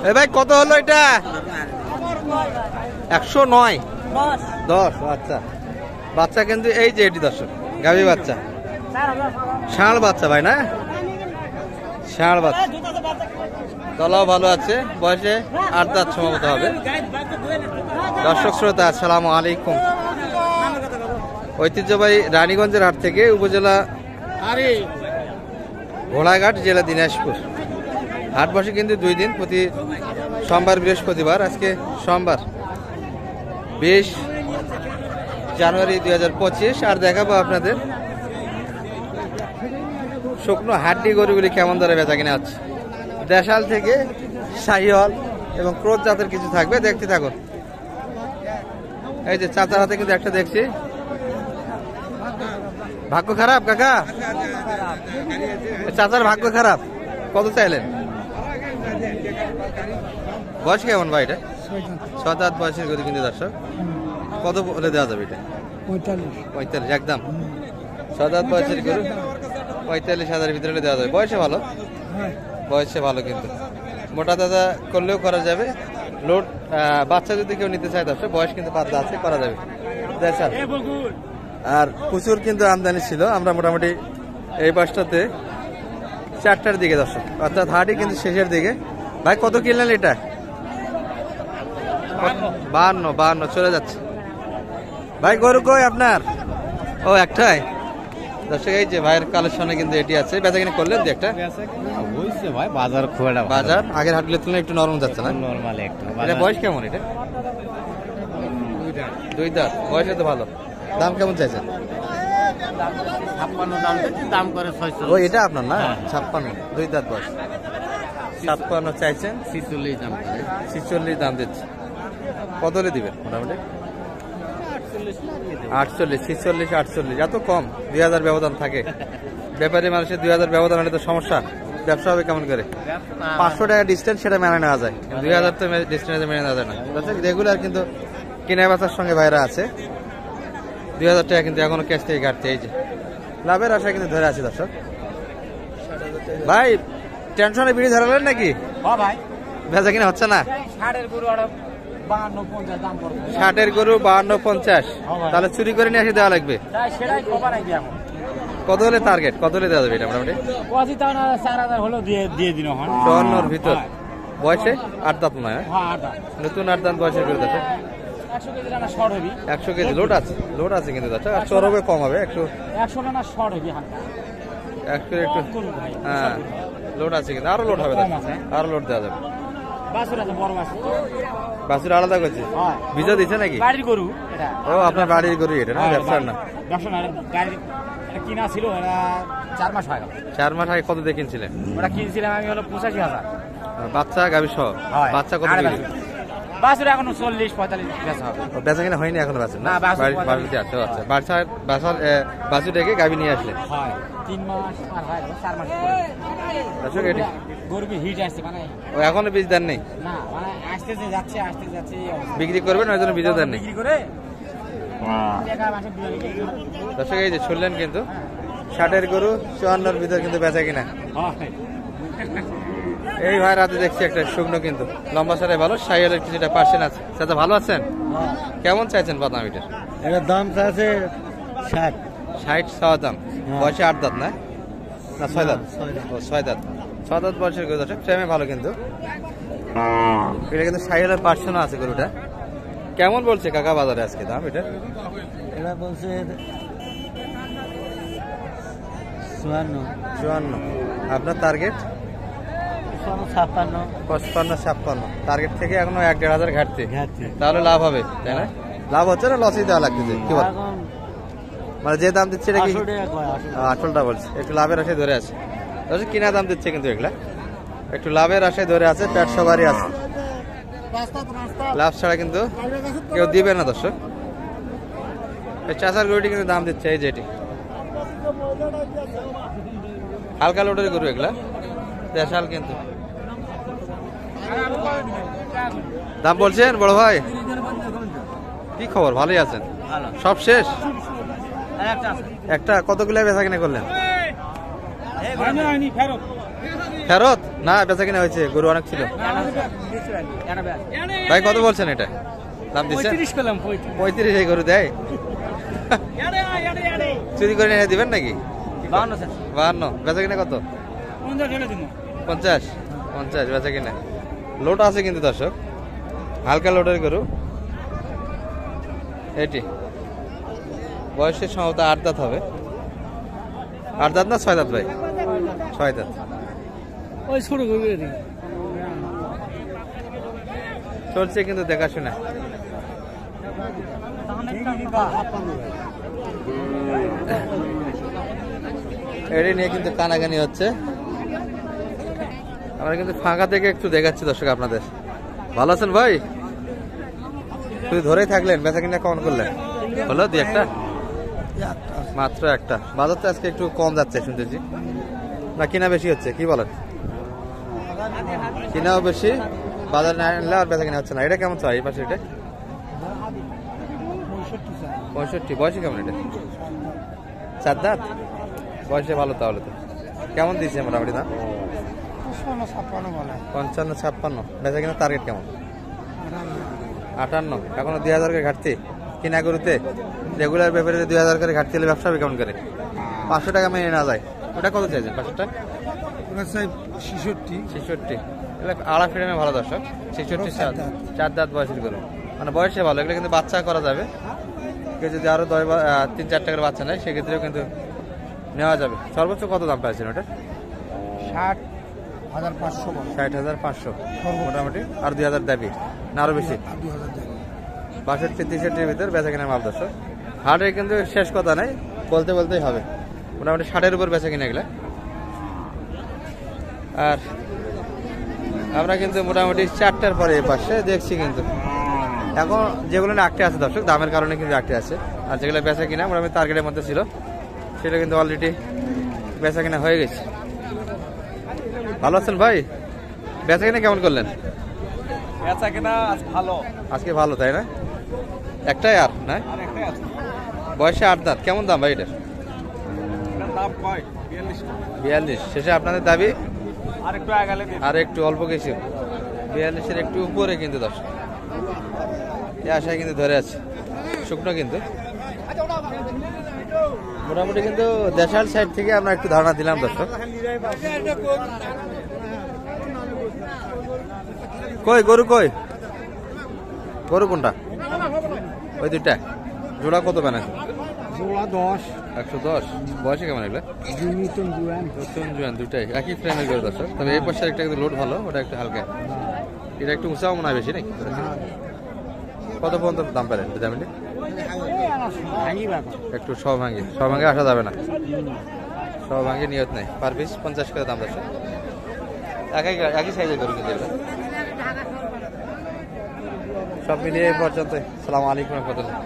এ ভাই কত হলো এটা? 109 10। আচ্ছা বাচ্চা কিন্তু এই যে এটি দর্শক গাভী বাচ্চা, ষাঁড় বাচ্চা ভাই না, ষাঁড় বাচ্চা, তলাও ভালো আছে, বয়সে 8 দাঁত সম্ভবত হবে। দর্শক শ্রোতা আসসালামু আলাইকুম। ঐতিহ্যবাহী রানীগঞ্জের হাট থেকে উপজেলা ঘোড়াঘাট, জেলা দিনাজপুর। হাট বসে কিন্তু 2 দিন, প্রতি সোমবার বৃহস্পতিবার। আজকে সোমবার 20 জানুয়ারি 2025। আর দেখাবো আপনাদের শুকনো হাড্ডি গরুগুলি কেমন দরে বেচা কিনা হচ্ছে। দেশাল থেকে শাহিওয়াল এবং ক্রোধ জাতের কিছু থাকবে, দেখতে থাকুন। এই যে চাচার হাতে কিন্তু একটা দেখছি। ভাগ্য খারাপ কাকা, চাচার ভাগ্য খারাপ। কত চাইলেন? বয়স কেমন ভাই? এটা 7-8 বয়সের গরু কিন্তু দর্শক। কত বলে দেওয়া যাবে এটা? 45 একদম। 7-8 বয়সের গরু 45,000 ভিতরে দেওয়া যাবে। বয়সে ভালো, বয়সে ভালো কিন্তু মোটা দাদা করলেও করা যাবে। লোড বাচ্চা যদি কেউ নিতে চায় দর্শক, বয়স কিন্তু 5 আছে, করা যাবে। আর প্রচুর কিন্তু আমদানি ছিল। আমরা মোটামুটি এই বাসটাতে 4টার দিকে দর্শক, অর্থাৎ হাটই কিন্তু শেষের দিকে। ভাই কত কিনলেন এটা? 52 চলে যাচ্ছে। ভাই গরু কই আপনার? ও একটাই দর্শক। এই যে ভাইয়ের কালেকশনে কিন্তু এটি আছে। বেচা কিনে করলেন যে একটা? ভাই বাজার খুব একটা, বাজার আগের হাটগুলোর তুলনায় একটু নরম যাচ্ছে না? নরমাল একটু। এটা বয়স কেমন? এটা 2 দাঁত, বয়সে তো ভালো। দাম কেমন চাইছেন? 56 দাম করে 600। ও এটা আপনার না? 56, 2 দাঁত বয়স। 56 চাইছেন, 46 দাম করে। 46 দাম দিচ্ছে। কত হলে দিবেন মোটামুটি? 48, 46, 48। এত কম? 2000 ব্যবধান থাকে। ব্যাপারী মানুষের 2000 ব্যবধান হলে তো সমস্যা। ব্যবসা হবে কেমন করে? 500 টাকা ডিস্টেন্স, সেটা মেনে নেওয়া যায়। 2000 তো ডিস্টেন্সে মেনে নেওয়া যায় না। রেগুলার কিন্তু কেনা বেচার সঙ্গে ভাইরা আছে। 2000 টাকা কিন্তু এখনো ক্যাশ থেকে কাটছে। এই যে লাভের আশা কিন্তু ধরে আছে দর্শক। ভাই টেনশনে বিড়ি ধরালেন নাকি? ভাই বেচা কিনা হচ্ছে না? 60 গরু 52-50 দাম পড়বে। 60 গরু 52-50। তাহলে চুরি করে নিয়ে এসে দেওয়া লাগবে। সেটাই খবর নাই এখন। কত হলে টার্গেট? কত হলে দেওয়া যাবে এটা মোটামুটি? 40,000 হলো দিয়ে দিন। 54 ভিতর। বয়সে 8 দাঁত নয়? হ্যাঁ নতুন 8 দাঁত বয়সের করে দেখো। 100 কেজি রানা শর্ট হবি। 100 কেজি লোড আছে, লোড আছে কিন্তু দাদা। আর চর হবে, কম হবে একটু। 100 রানা শর্ট হবি হালকা। একটু হ্যাঁ লোড আছে কিন্তু, আরো লোড হবে দাদা, আরো লোড দেওয়া যাবে। বাছুর আছে, বড় বাছুর। বাছুর আলাদা করছে? বীজও দিচ্ছে নাকি? বাড়ির গরু এটা। ও আপনার বাড়ির গরু এটা না, ব্যবসার না? ব্যবসা না, গাড়ি কিনা ছিল। এটা 4 মাস হয়ে গেল। 4 মাস আগে কত দিয়ে কিনছিলেন? ওটা কিনছিলাম আমি হলো 85,000। বাচ্চা গাভী সহ? বাচ্চা কত দিলেন? বাছুর এখনো 40-45 বেচা হবে। বেচা কিনা হয়নি এখনো? বাছুর না, বাড়িতে আছে। আচ্ছা বাছুর ডেকে গাভী নিয়ে আসলেন? 3 মাস আর হয় 4 মাস দর্শক এটি গরুকে হিট আসছে মানে। ও এখনো বীজ দেন নেই? না মানে আসতে যাচ্ছে। বিক্রি করবেন ওই জন্য বীজও দেন নেই? বিক্রি করে দর্শক এই যে শুনলেন কিন্তু 60 গরু 54 ভিতর কিন্তু বেচা কিনা। এই ভাই রাতে দেখছি একটা শুকনো কিন্তু লম্বা সারে ভালো, সাইয়ালের কিছুটা পার্সেন্ট আছে। চাচা ভালো আছেন? কেমন চাইছেন বাদাম এটার? এটার দাম চাইছে 60 6 দাম। বয়সে 8 দাঁত না? 6 দাঁত? 6 দাঁত। 6 দাঁত বয়সের গরু দর্শক, ফ্রেমে ভালো কিন্তু। এটা কিন্তু সাইয়ালের পার্সেন্ট আছে গরুটা। কেমন বলছে কাকা বাজারে আজকে দাম এটা? এটা বলছে 54। আপনার টার্গেট? 55-56। টার্গেট থেকে এখনো 1-1.5 হাজার ঘাটতি। তাহলে লাভ হবে তাই না? লাভ হচ্ছে না লসই দেওয়া লাগতেছে? কি বল মানে যে দাম দিচ্ছে এটা কি 18টা বলছে? একটু লাভের আশায় ধরে আছে কিনা দাম দিচ্ছে কিন্তু এগুলা একটু লাভের আশায় ধরে আছে। পেট সবারই আছে, লাভ ছাড়া কিন্তু কেউ দিবে না দর্শক। চাষার গরুটি কিন্তু দাম দিচ্ছে এই যেটি হালকা লোডের গরু, এগুলা দেশাল কিন্তু। দাম বলছেন বড় ভাই? কি খবর? ভালোই আছেন? সব শেষ? একটা কতগুলো বেচা কিনা করলেন? ফেরত না, বেচা কিনা হয়েছে, গরু অনেক ছিল। ভাই কত বলছেন এটা দাম দিচ্ছেন? 35 এই গরু দেয়? চুরি করে নিয়ে দিবেন নাকি? 52। বেচা কিনা কত? 50। বেচা কিনা লোড আছে কিন্তু দর্শক, হালকা লোডের গরু এটি। বয়সের সম্ভবত 8 দাঁত হবে। 8 দাঁত না 6 দাঁত ভাই? 6 দাঁত। চলছে কিন্তু দেখাশোনা। এটি নিয়ে কিন্তু কানাকানি হচ্ছে। আমরা কিন্তু ফাঁকা থেকে একটু দেখাচ্ছি দর্শক আপনাদের। ভালো আছেন ভাই? তুই ধরেই থাকলেন, বেচা কিনা কেমন করলেন? হলো 2-1? মাত্র একটা। বাজার তো আজকে একটু কম যাচ্ছে শুনতেছি, না কিনা বেশি হচ্ছে? কি বলেন? কিনাও বেশি, বাজার না আনলে আর বেচা কিনা হচ্ছে না। এটা কেমন চাই এই পাশে? এটা 65। বয়সে কেমন এটা? 4 দাঁত। বয়সে ভালো তাহলে তো। কেমন দিচ্ছে মোটামুটি দাম? 55-56। বেচা কিনা টার্গেট কেমন? 58। এখনো 2000 করে ঘাটতি কিনা গরুতে। রেগুলার ব্যাপারে 2000 করে ঘাটতি হলে ব্যবসা হবে কেমন করে? 500 টাকা মেনে না যায়। ওটা কত চাইছেন? 500টা 66। আড়া ফ্রেমে ভালো দর্শক। 66 4 দাঁত বয়সের গরু, মানে বয়সে ভালো। এগুলো কিন্তু বাচ্চা করা যাবে। কেউ যদি আরো 3-4 টাকার বাচ্চা নেয় সেক্ষেত্রেও কিন্তু নেওয়া যাবে। সর্বোচ্চ কত দাম পাইছেন ওটা? 60,500 মোটামুটি। আর 2000 দাবি না আরো বেশি? 62-63 ভিতর বেচা কেনার মাল দর্শক। হাটে কিন্তু শেষ কথা নাই, বলতেই হবে। মোটামুটি 60-এর উপর বেচা কিনা এগুলা। আর আমরা কিন্তু মোটামুটি 4টার পরে এই পাশে দেখছি কিন্তু এখন যেগুলো না আটকে আছে দর্শক, দামের কারণে কিন্তু আটকে আছে। আর যেগুলো বেচা কিনা মোটামুটি টার্গেটের মধ্যে ছিল সেটা কিন্তু অলরেডি বেচা কিনা হয়ে গেছে। ভালো আছেন ভাই? বেচা কিনা কেমন করলেন? বেচা কিনা ভালো, আজকে ভালো তাই না? একটাই আর না? বয়সে 8 দাঁত। কেমন দাম ভাই এটার? দাম 42। শেষে আপনাদের দাবি আর একটু অল্প কিছু, 42-এর একটু উপরে কিন্তু দর্শক। এই আশায় কিন্তু ধরে আছে, শুকনো কিন্তু মোটামুটি। কিন্তু দেশাল সাইড থেকে আমরা একটু ধারণা দিলাম দর্শক। কই গরু কোনটা? ওই দুইটা জোড়া কত বানাচ্ছে? 110। বয়সে কেমন এগুলো? নতুন জোয়ান দুটাই একই ফ্রেমের গরু দর্শক। তবে এই পাশে একটা কিন্তু লোড ভালো, ওটা একটু হালকা। এটা একটু উঁচাও মনে হয় বেশি নাকি? কত পর্যন্ত দাম পেলেন জামিনে? একটু সব ভাঙে আসা যাবে না, সব ভাঙে নিয়ত নেই। পার পিস 50 করে দাম দর্শক। একই সাইজের গরু কিন্তু সব মিলিয়ে এই পর্যন্ত। আসসালামু আলাইকুম রহমতুল্লাহ।